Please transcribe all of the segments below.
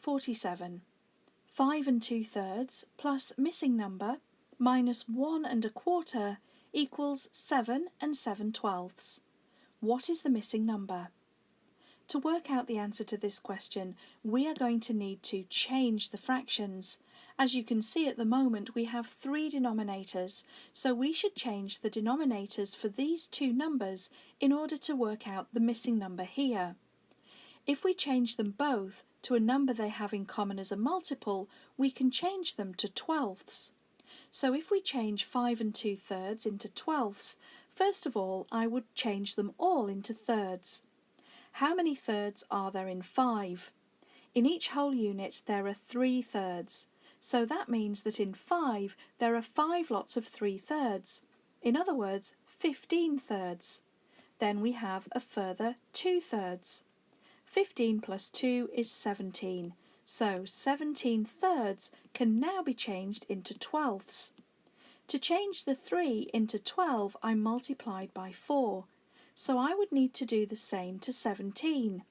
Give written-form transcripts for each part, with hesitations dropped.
47. 5 2/3 plus missing number minus 1 1/4 equals 7 7/12. What is the missing number? To work out the answer to this question, we are going to need to change the fractions. As you can see at the moment, we have 3 denominators, so we should change the denominators for these two numbers in order to work out the missing number here. If we change them both to a number they have in common as a multiple, we can change them to twelfths. So if we change 5 2/3 into twelfths, first of all I would change them all into thirds. How many thirds are there in 5? In each whole unit there are 3 thirds, so that means that in 5 there are 5 lots of 3/3. In other words, 15 thirds. Then we have a further 2 thirds. 15 plus 2 is 17, so 17 thirds can now be changed into twelfths. To change the 3 into 12 I multiplied by 4. So I would need to do the same to 17.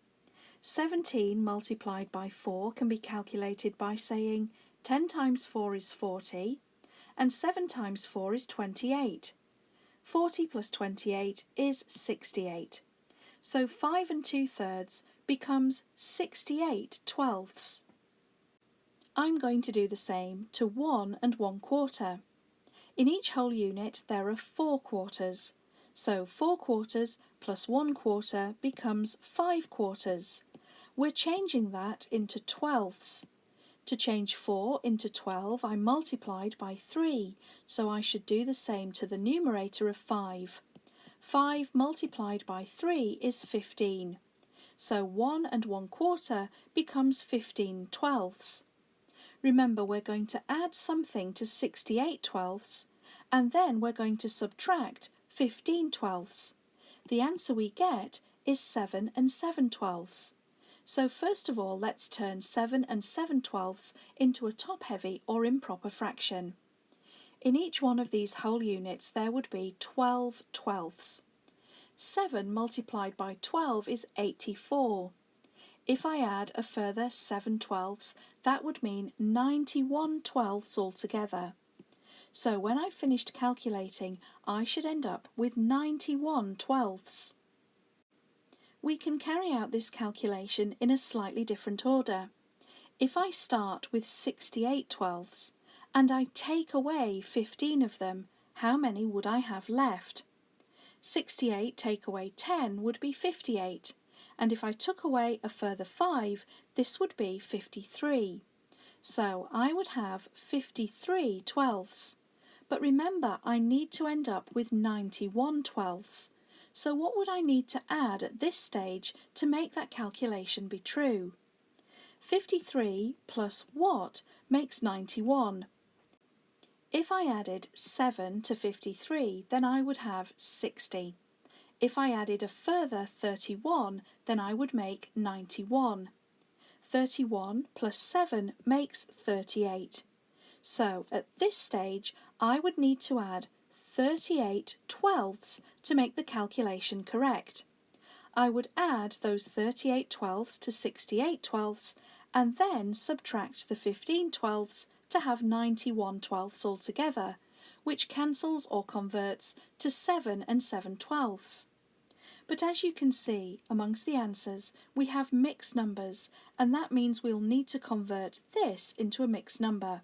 17 multiplied by 4 can be calculated by saying 10 times 4 is 40, and 7 times 4 is 28. 40 plus 28 is 68. So 5 2/3 becomes 68 twelfths. I'm going to do the same to 1 1/4. In each whole unit there are 4 quarters. So 4 quarters plus 1/4 becomes 5 quarters. We're changing that into twelfths. To change 4 into 12 I multiplied by 3, so I should do the same to the numerator of 5. 5 multiplied by 3 is 15. So 1 1/4 becomes 15 twelfths. Remember, we're going to add something to 68 twelfths, and then we're going to subtract 15 twelfths. The answer we get is 7 7/12. So first of all, let's turn 7 7/12 into a top-heavy or improper fraction. In each one of these whole units there would be 12 twelfths. 7 multiplied by 12 is 84. If I add a further 7 twelfths, that would mean 91 twelfths altogether. So when I've finished calculating, I should end up with 91 twelfths. We can carry out this calculation in a slightly different order. If I start with 68 twelfths, and I take away 15 of them, how many would I have left? 68 take away 10 would be 58, and if I took away a further 5, this would be 53. So I would have 53 twelfths. But remember, I need to end up with 91 twelfths. So what would I need to add at this stage to make that calculation be true? 53 plus what makes 91? If I added 7 to 53, then I would have 60. If I added a further 31, then I would make 91. 31 plus 7 makes 38. So at this stage I would need to add 38 twelfths to make the calculation correct. I would add those 38 twelfths to 68 twelfths and then subtract the 15 twelfths to have 91 twelfths altogether, which cancels or converts to 7 7/12. But as you can see, amongst the answers we have mixed numbers, and that means we'll need to convert this into a mixed number.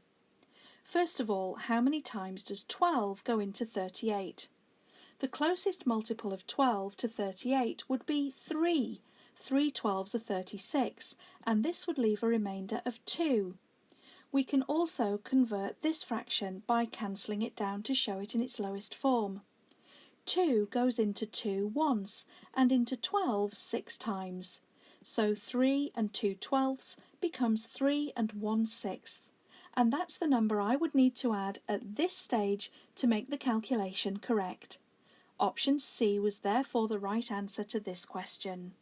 First of all, how many times does 12 go into 38? The closest multiple of 12 to 38 would be 3. 3 12s are 36, and this would leave a remainder of 2. We can also convert this fraction by cancelling it down to show it in its lowest form. 2 goes into 2 once, and into 12 6 times. So 3 2 twelfths becomes 3 1/6. And that's the number I would need to add at this stage to make the calculation correct. Option C was therefore the right answer to this question.